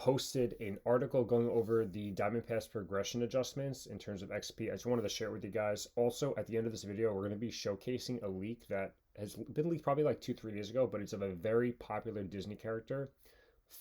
posted an article going over the Diamond Pass progression adjustments in terms of XP. I just wanted to share it with you guys. Also, at the end of this video, we're going to be showcasing a leak that has been leaked probably like 2-3 days ago, but it's of a very popular Disney character.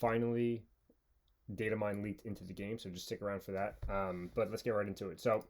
Finally, data mine leaked into the game, so just stick around for that. But let's get right into it. So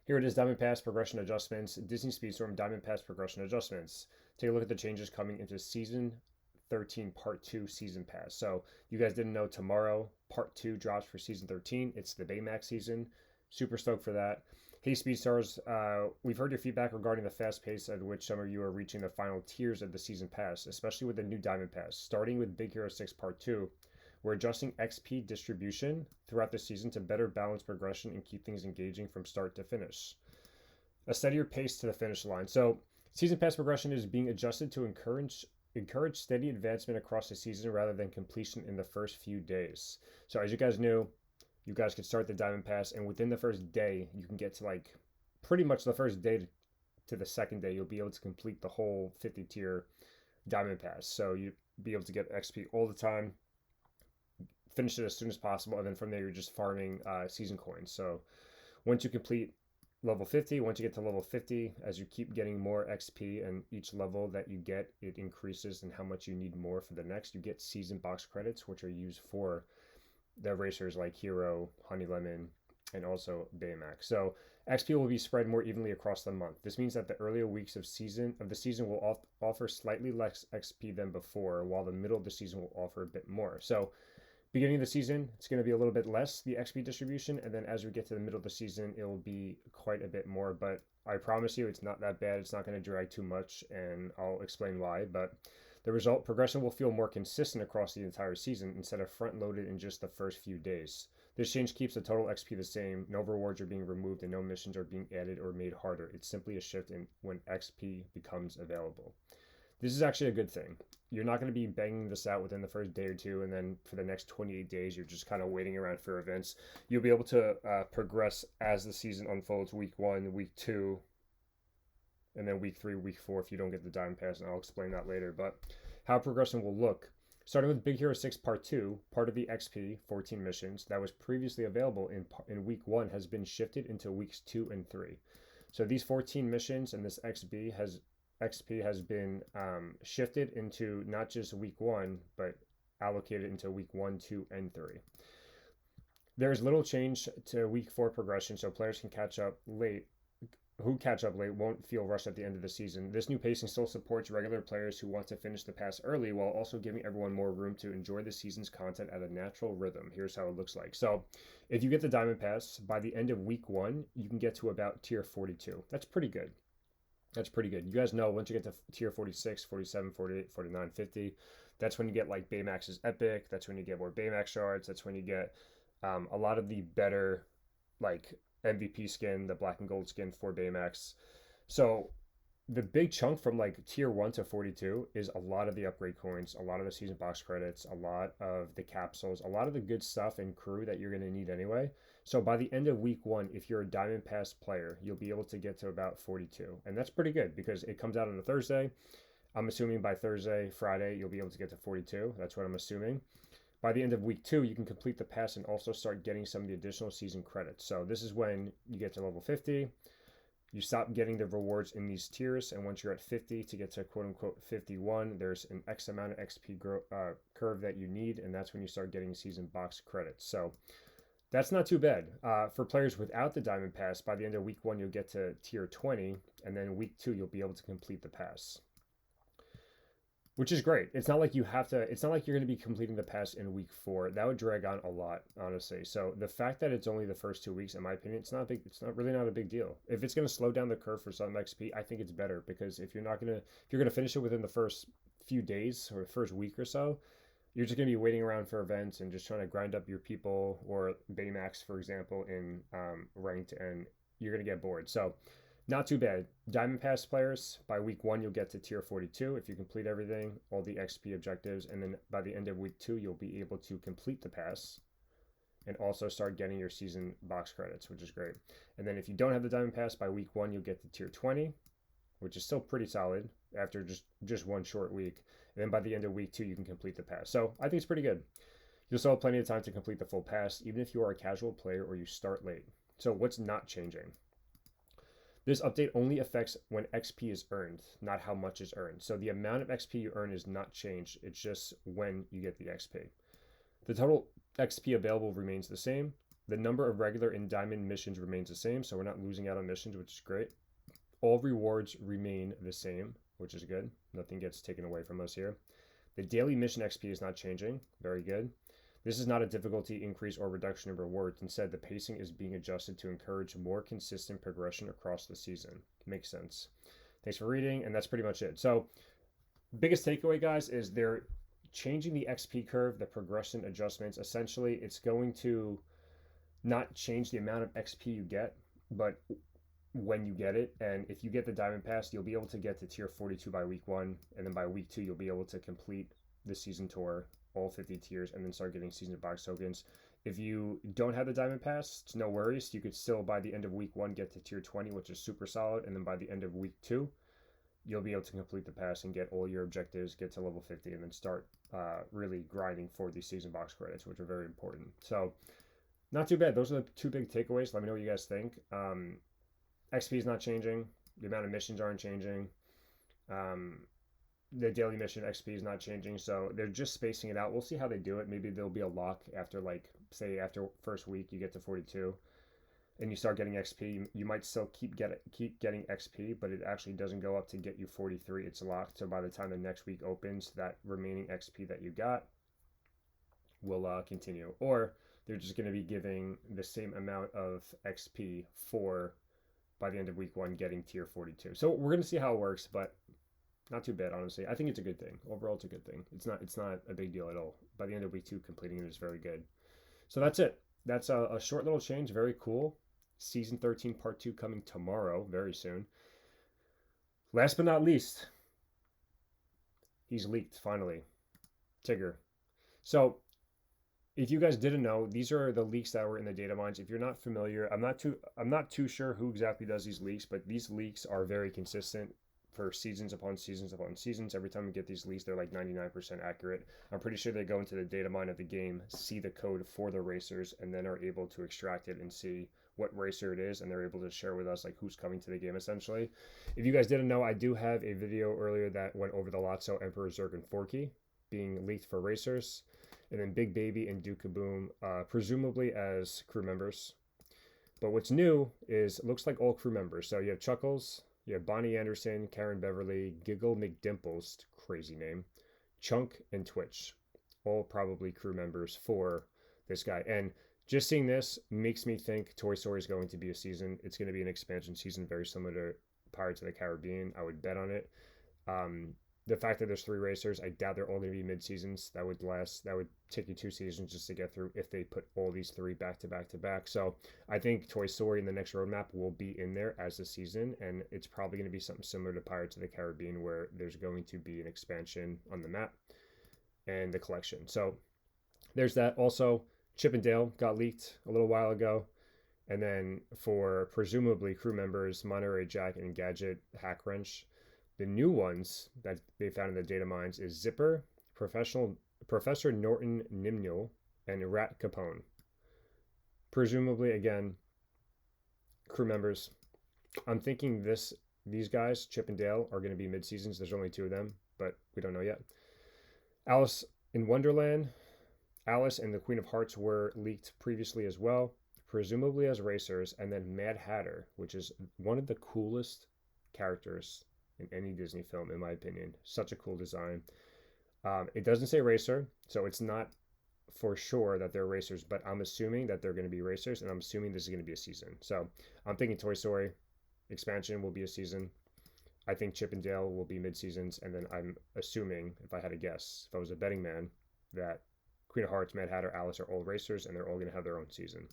here it is, Diamond Pass progression adjustments, Disney Speedstorm Diamond Pass progression adjustments. Take a look at the changes coming into Season 13 Part 2 Season Pass. So you guys didn't know, tomorrow Part 2 drops for Season 13. It's the Baymax season. Super stoked for that. Hey Speedstars, we've heard your feedback regarding the fast pace at which some of you are reaching the final tiers of the Season Pass, especially with the new Diamond Pass. Starting with Big Hero 6 Part 2, we're adjusting XP distribution throughout the season to better balance progression and keep things engaging from start to finish. A steadier pace to the finish line. So Season Pass progression is being adjusted to encourage steady advancement across the season rather than completion in the first few days. So as you guys knew, you guys could start the Diamond Pass, and within the first day, you can get to like pretty much the first day to the second day, you'll be able to complete the whole 50 tier Diamond Pass. So you'll be able to get XP all the time, finish it as soon as possible, and then from there you're just farming season coins. So once you complete level 50, once you get to level 50, as you keep getting more XP and each level that you get, it increases in how much you need more for the next. You get season box credits, which are used for the racers like Hero, Honey Lemon, and also Baymax. So XP will be spread more evenly across the month. This means that the earlier weeks of the season will offer slightly less XP than before, while the middle of the season will offer a bit more. So beginning of the season, it's going to be a little bit less, the XP distribution, and then as we get to the middle of the season, it will be quite a bit more, but I promise you it's not that bad. It's not going to drag too much, and I'll explain why. But the result, progression will feel more consistent across the entire season instead of front-loaded in just the first few days. This change keeps the total XP the same. No rewards are being removed and no missions are being added or made harder. It's simply a shift in when XP becomes available. This is actually a good thing. You're not going to be banging this out within the first day or two, and then for the next 28 days, you're just kind of waiting around for events. You'll be able to progress as the season unfolds, week 1, week 2, and then week 3, week 4 if you don't get the Diamond Pass, and I'll explain that later. But how progression will look. Starting with Big Hero 6 Part 2, part of the XP 14 missions that was previously available in week 1 has been shifted into weeks 2 and 3. So these 14 missions and this XP has been shifted into not just week 1, but allocated into week 1, 2, and 3. There's little change to week 4 progression, so players can catch up late. Who catch up late won't feel rushed at the end of the season. This new pacing still supports regular players who want to finish the pass early, while also giving everyone more room to enjoy the season's content at a natural rhythm. Here's how it looks like. So if you get the Diamond Pass, by the end of week 1, you can get to about tier 42. That's pretty good. That's pretty good. You guys know once you get to tier 46, 47, 48, 49, 50, that's when you get like Baymax's Epic. That's when you get more Baymax shards. That's when you get a lot of the better like MVP skin, the black and gold skin for Baymax. So the big chunk from like tier 1 to 42 is a lot of the upgrade coins, a lot of the season box credits, a lot of the capsules, a lot of the good stuff and crew that you're going to need anyway. So by the end of week 1, if you're a Diamond Pass player, you'll be able to get to about 42. And that's pretty good because it comes out on a Thursday. I'm assuming by Thursday, Friday, you'll be able to get to 42. That's what I'm assuming. By the end of week 2, you can complete the pass and also start getting some of the additional season credits. So this is when you get to level 50. You stop getting the rewards in these tiers, and once you're at 50 to get to quote-unquote 51, there's an X amount of XP curve that you need, and that's when you start getting season box credits. So that's not too bad. For players without the Diamond Pass, by the end of week 1, you'll get to tier 20, and then week 2, you'll be able to complete the pass, which is great. It's not like you have to, it's not like you're going to be completing the pass in week 4. That would drag on a lot, honestly. So the fact that it's only the first 2 weeks, in my opinion, it's not really not a big deal. If it's going to slow down the curve for some XP, I think it's better because if you're going to finish it within the first few days or first week or so, you're just going to be waiting around for events and just trying to grind up your people or Baymax, for example, in ranked, and you're going to get bored. So not too bad. Diamond Pass players, by week 1, you'll get to tier 42 if you complete everything, all the XP objectives, and then by the end of week 2, you'll be able to complete the pass and also start getting your season box credits, which is great. And then if you don't have the Diamond Pass, by week 1, you'll get to tier 20, which is still pretty solid after just one short week. And then by the end of week 2, you can complete the pass. So I think it's pretty good. You'll still have plenty of time to complete the full pass, even if you are a casual player or you start late. So what's not changing? This update only affects when XP is earned, not how much is earned. So the amount of XP you earn is not changed. It's just when you get the XP. The total XP available remains the same. The number of regular and diamond missions remains the same, so we're not losing out on missions, which is great. All rewards remain the same, which is good. Nothing gets taken away from us here. The daily mission XP is not changing. Very good. This is not a difficulty increase or reduction in rewards. Instead, the pacing is being adjusted to encourage more consistent progression across the season. Makes sense. Thanks for reading, and that's pretty much it. So, biggest takeaway, guys, is they're changing the XP curve, the progression adjustments. Essentially, it's going to not change the amount of XP you get, but when you get it. And if you get the Diamond Pass, you'll be able to get to tier 42 by week 1, and then by week 2, you'll be able to complete the season tour, all 50 tiers, and then start getting season box tokens. If you don't have the Diamond Pass, it's no worries. You could still, by the end of week 1, get to tier 20, which is super solid, and then by the end of week 2, you'll be able to complete the pass and get all your objectives, get to level 50, and then start really grinding for the season box credits, which are very important. So, not too bad. Those are the two big takeaways. Let me know what you guys think. XP is not changing. The amount of missions aren't changing. The daily mission XP is not changing, so they're just spacing it out. We'll see how they do it. Maybe there'll be a lock after, like, say after first week you get to 42 and you start getting XP. You might still keep getting XP, but it actually doesn't go up to get you 43. It's locked, so by the time the next week opens, that remaining XP that you got will continue. Or they're just going to be giving the same amount of XP for, by the end of week 1, getting tier 42. So we're going to see how it works, but not too bad, honestly. I think it's a good thing. Overall, it's a good thing. It's not a big deal at all. By the end of week 2, completing it is very good. So that's it. That's a short little change. Very cool. Season 13 Part 2 coming tomorrow, very soon. Last but not least, he's leaked, finally. Tigger. So, if you guys didn't know, these are the leaks that were in the data mines. If you're not familiar, I'm not too sure who exactly does these leaks, but these leaks are very consistent for seasons upon seasons upon seasons. Every time we get these leaks, they're like 99% accurate. I'm pretty sure they go into the data mine of the game, see the code for the racers, and then are able to extract it and see what racer it is, and they're able to share with us like who's coming to the game essentially. If you guys didn't know, I do have a video earlier that went over the Lotso, Emperor, Zerg, and Forky being leaked for racers, and then Big Baby and Duke Kaboom, presumably as crew members. But what's new is it looks like all crew members. So you have Chuckles, you have Bonnie Anderson, Karen Beverly, Giggle McDimples, crazy name, Chunk, and Twitch. All probably crew members for this guy. And just seeing this makes me think Toy Story is going to be a season. It's going to be an expansion season very similar to Pirates of the Caribbean. I would bet on it. The fact that there's 3 racers, I doubt they're all going to be mid-seasons. That would take you 2 seasons just to get through if they put all these 3 back to back to back. So I think Toy Story in the next roadmap will be in there as a season, and it's probably going to be something similar to Pirates of the Caribbean where there's going to be an expansion on the map and the collection. So there's that. Also, Chip and Dale got leaked a little while ago. And then for presumably crew members, Monterey Jack and Gadget Hack Wrench. The new ones that they found in the data mines is Zipper, Professor Norton Nimnul, and Rat Capone. Presumably, again, crew members. I'm thinking these guys, Chip and Dale, are going to be mid-seasons. There's only 2 of them, but we don't know yet. Alice in Wonderland, Alice and the Queen of Hearts were leaked previously as well, presumably as racers, and then Mad Hatter, which is one of the coolest characters in any Disney film, in my opinion. Such a cool design. It doesn't say racer, so it's not for sure that they're racers, but I'm assuming that they're going to be racers, and I'm assuming this is going to be a season. So I'm thinking Toy Story expansion will be a season. I think Chip and Dale will be mid-seasons, and then I'm assuming, if I had to guess, if I was a betting man, that Queen of Hearts, Mad Hatter, Alice are all racers, and they're all going to have their own season.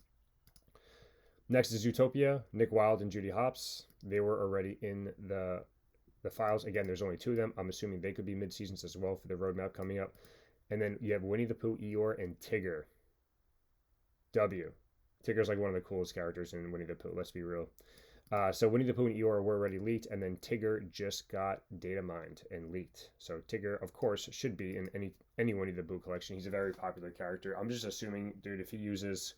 Next is Zootopia, Nick Wilde and Judy Hopps. They were already in the files. Again, there's only 2 of them. I'm assuming they could be mid-seasons as well for the roadmap coming up. And then you have Winnie the Pooh, Eeyore, and Tigger. W. Tigger's like one of the coolest characters in Winnie the Pooh, let's be real. So Winnie the Pooh and Eeyore were already leaked, and then Tigger just got data mined and leaked. So Tigger, of course, should be in any Winnie the Pooh collection. He's a very popular character. I'm just assuming, dude, if he uses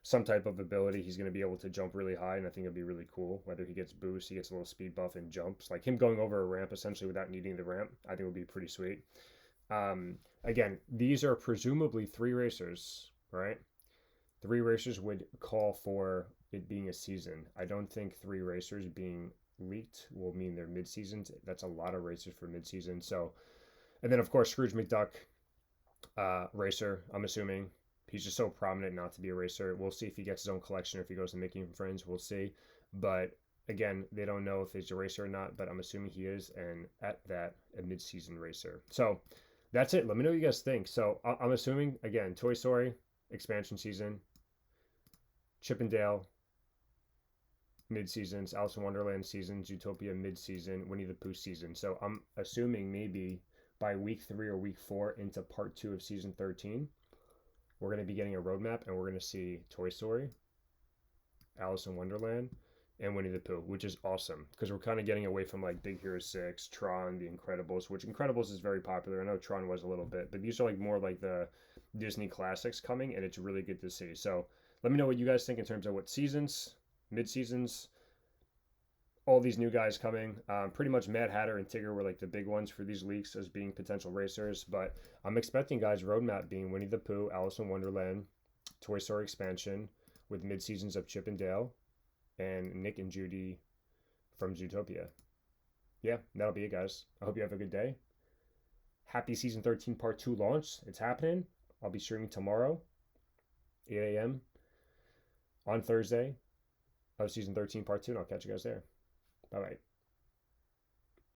some type of ability, he's going to be able to jump really high, and I think it'll be really cool. Whether he gets boost, he gets a little speed buff and jumps, like him going over a ramp essentially without needing the ramp, I think would be pretty sweet. Again, these are presumably 3 racers, right? 3 racers would call for it being a season. I don't think 3 racers being leaked will mean they're mid seasons. That's a lot of racers for mid season. So, and then of course Scrooge McDuck, racer. I'm assuming he's just so prominent not to be a racer. We'll see if he gets his own collection or if he goes to Making Friends. We'll see. But again, they don't know if he's a racer or not. But I'm assuming he is, and at that, a mid season racer. So that's it. Let me know what you guys think. So I'm assuming again, Toy Story expansion season, Chip and Dale mid-seasons, Alice in Wonderland seasons, Zootopia mid-season, Winnie the Pooh season. So I'm assuming maybe by week 3 or week 4 into part 2 of season 13, we're going to be getting a roadmap and we're going to see Toy Story, Alice in Wonderland, and Winnie the Pooh, which is awesome because we're kind of getting away from like Big Hero 6, Tron, The Incredibles, which Incredibles is very popular. I know Tron was a little bit, but these are like more like the Disney classics coming, and it's really good to see. So let me know what you guys think in terms of what seasons, mid seasons, all these new guys coming. Pretty much Mad Hatter and Tigger were like the big ones for these leaks as being potential racers, but I'm expecting guys' roadmap being Winnie the Pooh, Alice in Wonderland, Toy Story expansion with mid seasons of Chip and Dale, and Nick and Judy from Zootopia. Yeah, that'll be it, guys. I hope you have a good day. Happy season 13 part 2 launch. It's happening. I'll be streaming tomorrow, 8 a.m. on Thursday of season 13 part 2, and I'll catch you guys there. Bye bye.